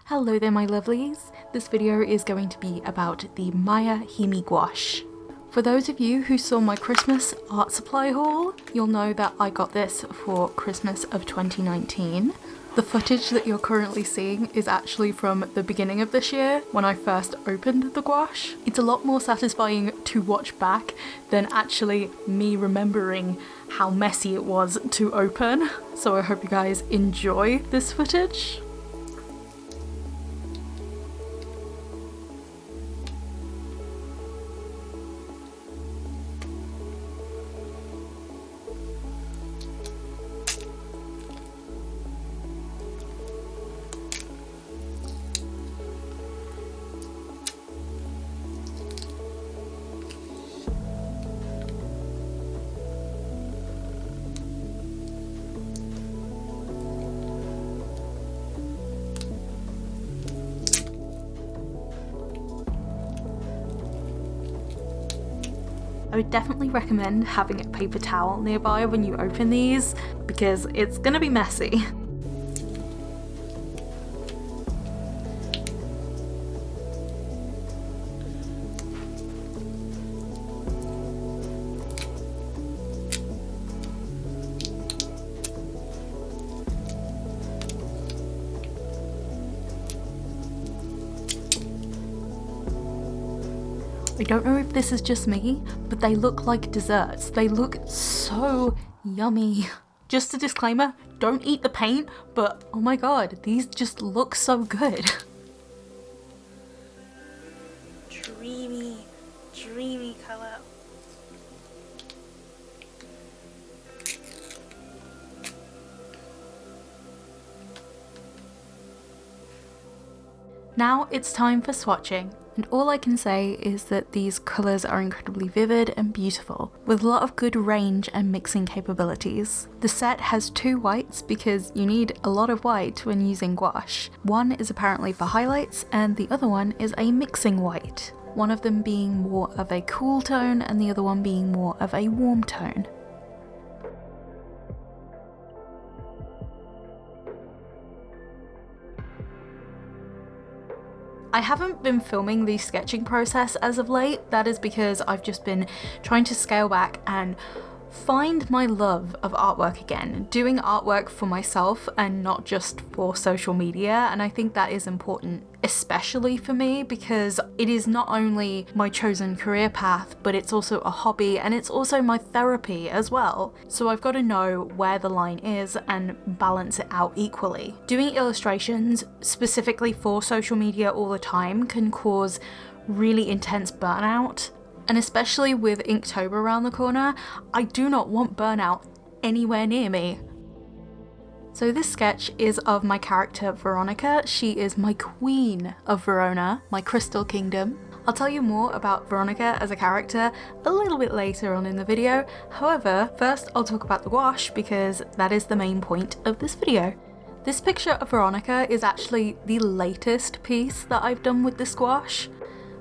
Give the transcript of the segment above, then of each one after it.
Hello there my lovelies, this video is going to be about the MIYA HIMI Gouache. For those of you who saw my Christmas art supply haul, you'll know that I got this for Christmas of 2019. The footage that you're currently seeing is actually from the beginning of this year when I first opened the gouache. It's a lot more satisfying to watch back than actually me remembering how messy it was to open, so I hope you guys enjoy this footage. I would definitely recommend having a paper towel nearby when you open these because it's gonna be messy. I don't know if this is just me, but they look like desserts. They look so yummy. Just a disclaimer, don't eat the paint, but oh my god, these just look so good. Dreamy, dreamy colour. Now it's time for swatching. And all I can say is that these colours are incredibly vivid and beautiful, with a lot of good range and mixing capabilities. The set has two whites because you need a lot of white when using gouache. One is apparently for highlights and the other one is a mixing white, one of them being more of a cool tone and the other one being more of a warm tone. I haven't been filming the sketching process as of late. That is because I've just been trying to scale back and find my love of artwork again, doing artwork for myself and not just for social media, and I think that is important, especially for me because it is not only my chosen career path, but it's also a hobby and it's also my therapy as well. So I've got to know where the line is and balance it out equally. Doing illustrations specifically for social media all the time can cause really intense burnout. And especially with Inktober around the corner, I do not want burnout anywhere near me. So this sketch is of my character Veronica. She is my queen of Verona, my crystal kingdom. I'll tell you more about Veronica as a character a little bit later on in the video. However, first I'll talk about the gouache because that is the main point of this video. This picture of Veronica is actually the latest piece that I've done with this gouache.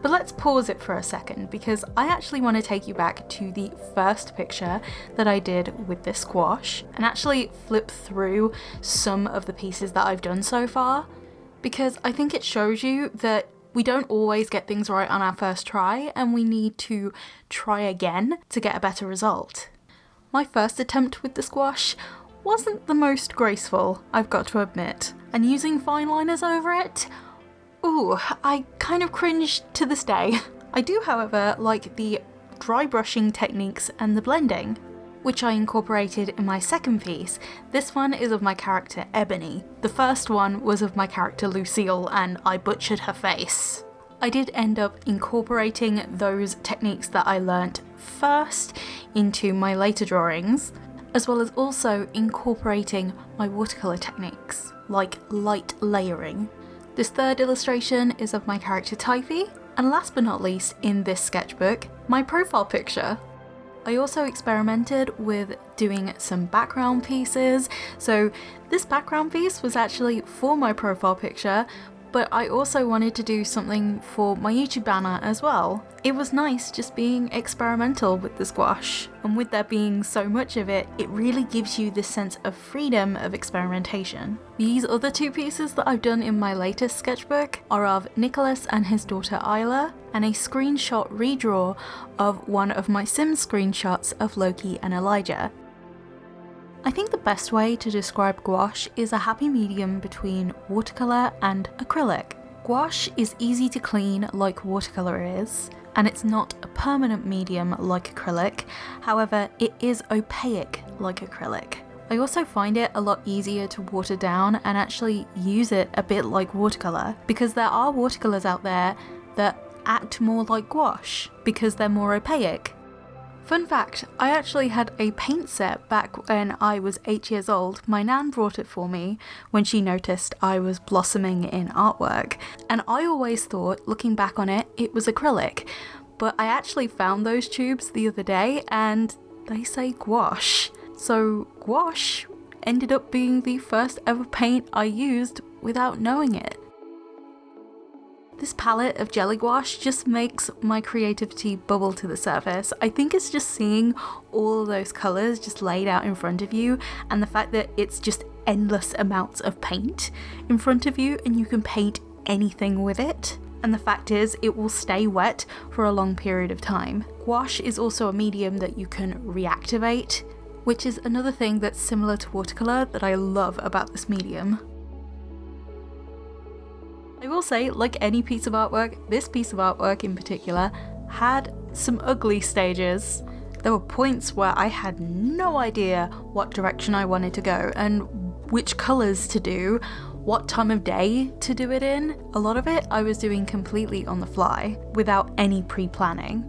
But let's pause it for a second because I actually want to take you back to the first picture that I did with this gouache and actually flip through some of the pieces that I've done so far, because I think it shows you that we don't always get things right on our first try and we need to try again to get a better result. My first attempt with this gouache wasn't the most graceful, I've got to admit, and using fine liners over it, ooh, I kind of cringe to this day. I do, however, like the dry brushing techniques and the blending, which I incorporated in my second piece. This one is of my character Ebony. The first one was of my character Lucille and I butchered her face. I did end up incorporating those techniques that I learnt first into my later drawings, as well as also incorporating my watercolour techniques, like light layering. This third illustration is of my character Typhy, and last but not least in this sketchbook, my profile picture. I also experimented with doing some background pieces, so this background piece was actually for my profile picture, but I also wanted to do something for my YouTube banner as well. It was nice just being experimental with this gouache, and with there being so much of it, it really gives you this sense of freedom of experimentation. These other two pieces that I've done in my latest sketchbook are of Nicholas and his daughter Isla, and a screenshot redraw of one of my Sims screenshots of Loki and Elijah. I think the best way to describe gouache is a happy medium between watercolour and acrylic. Gouache is easy to clean like watercolour is, and it's not a permanent medium like acrylic, however it is opaque like acrylic. I also find it a lot easier to water down and actually use it a bit like watercolour, because there are watercolours out there that act more like gouache because they're more opaque. Fun fact, I actually had a paint set back when I was 8 years old. My nan brought it for me when she noticed I was blossoming in artwork, and I always thought, looking back on it, it was acrylic, but I actually found those tubes the other day and they say gouache. So gouache ended up being the first ever paint I used without knowing it. This palette of jelly gouache just makes my creativity bubble to the surface. I think it's just seeing all of those colours just laid out in front of you, and the fact that it's just endless amounts of paint in front of you and you can paint anything with it. And the fact is, it will stay wet for a long period of time. Gouache is also a medium that you can reactivate, which is another thing that's similar to watercolour that I love about this medium. I will say, like any piece of artwork, this piece of artwork in particular had some ugly stages. There were points where I had no idea what direction I wanted to go and which colours to do, what time of day to do it in. A lot of it I was doing completely on the fly, without any pre-planning.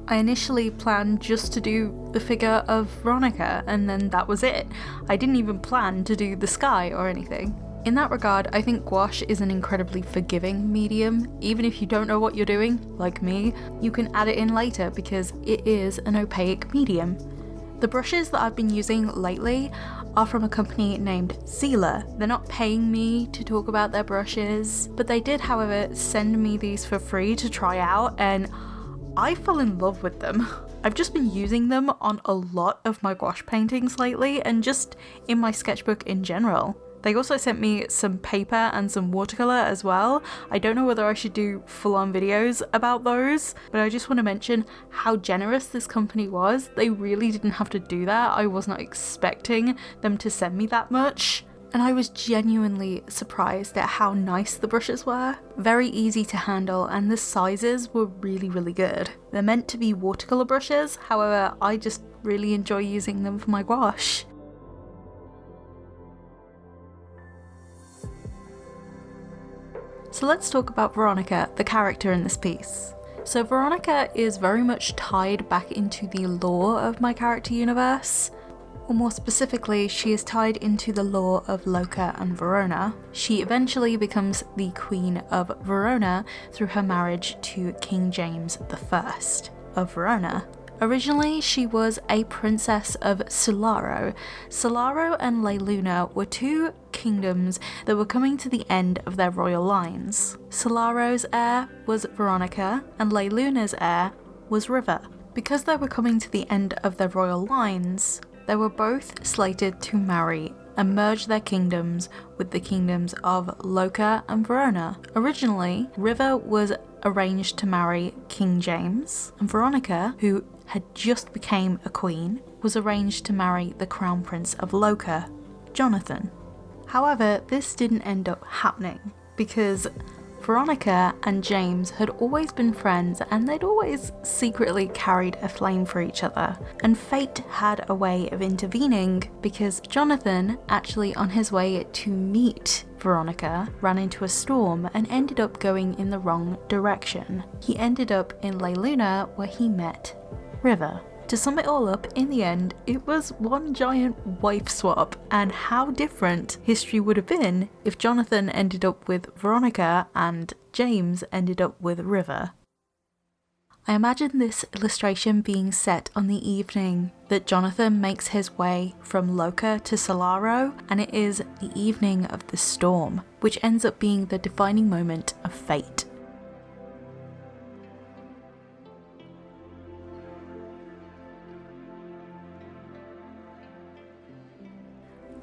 I initially planned just to do the figure of Veronica, and then that was it. I didn't even plan to do the sky or anything. In that regard, I think gouache is an incredibly forgiving medium. Even if you don't know what you're doing, like me, you can add it in later because it is an opaque medium. The brushes that I've been using lately are from a company named Zila. They're not paying me to talk about their brushes, but they did, however, send me these for free to try out, and I fell in love with them. I've just been using them on a lot of my gouache paintings lately, and just in my sketchbook in general. They also sent me some paper and some watercolour as well. I don't know whether I should do full-on videos about those, but I just want to mention how generous this company was. They really didn't have to do that. I was not expecting them to send me that much. And I was genuinely surprised at how nice the brushes were. Very easy to handle, and the sizes were really, really good. They're meant to be watercolour brushes, however, I just really enjoy using them for my gouache. So let's talk about Veronica, the character in this piece. So Veronica is very much tied back into the lore of my character universe. Or more specifically, she is tied into the lore of Loka and Verona. She eventually becomes the Queen of Verona through her marriage to King James I of Verona. Originally, she was a princess of Solaro. Solaro and Leiluna were two kingdoms that were coming to the end of their royal lines. Solaro's heir was Veronica, and Leiluna's heir was River. Because they were coming to the end of their royal lines, they were both slated to marry and merge their kingdoms with the kingdoms of Loka and Verona. Originally, River was arranged to marry King James, and Veronica, who had just became a queen, was arranged to marry the crown prince of Loka, Jonathan. However, this didn't end up happening because Veronica and James had always been friends, and they'd always secretly carried a flame for each other. And fate had a way of intervening because Jonathan, actually on his way to meet Veronica, ran into a storm and ended up going in the wrong direction. He ended up in Leiluna, where he met River. To sum it all up, in the end, it was one giant wife swap, and how different history would have been if Jonathan ended up with Veronica and James ended up with River. I imagine this illustration being set on the evening that Jonathan makes his way from Loca to Solaro, and it is the evening of the storm, which ends up being the defining moment of fate.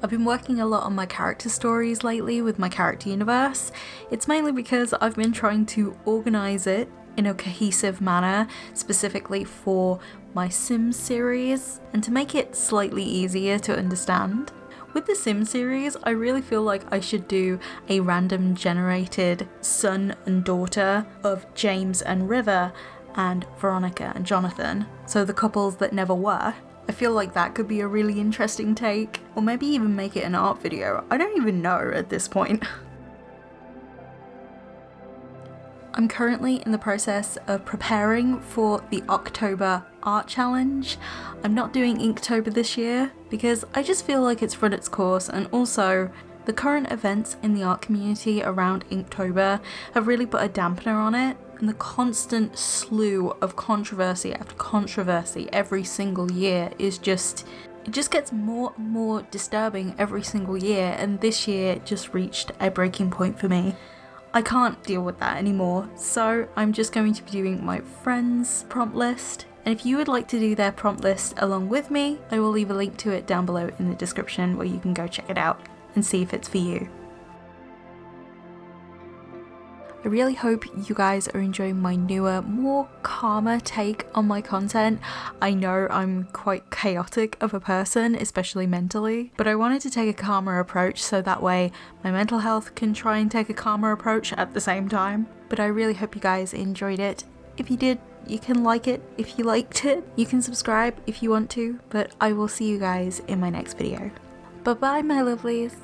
I've been working a lot on my character stories lately with my character universe. It's mainly because I've been trying to organise it in a cohesive manner, specifically for my Sims series, and to make it slightly easier to understand. With the Sims series, I really feel like I should do a random generated son and daughter of James and River and Veronica and Jonathan, so the couples that never were. I feel like that could be a really interesting take, or maybe even make it an art video. I don't even know at this point. I'm currently in the process of preparing for the October art challenge. I'm not doing Inktober this year because I just feel like it's run its course, and also the current events in the art community around Inktober have really put a dampener on it, and the constant slew of controversy after controversy every single year is just, it just gets more and more disturbing every single year, and this year just reached a breaking point for me. I can't deal with that anymore, so I'm just going to be doing my friends' prompt list, and if you would like to do their prompt list along with me, I will leave a link to it down below in the description where you can go check it out and see if it's for you. I really hope you guys are enjoying my newer, more calmer take on my content. I know I'm quite chaotic of a person, especially mentally, but I wanted to take a calmer approach so that way my mental health can try and take a calmer approach at the same time. But I really hope you guys enjoyed it. If you did, you can like it if you liked it. You can subscribe if you want to, but I will see you guys in my next video. Bye bye, my lovelies.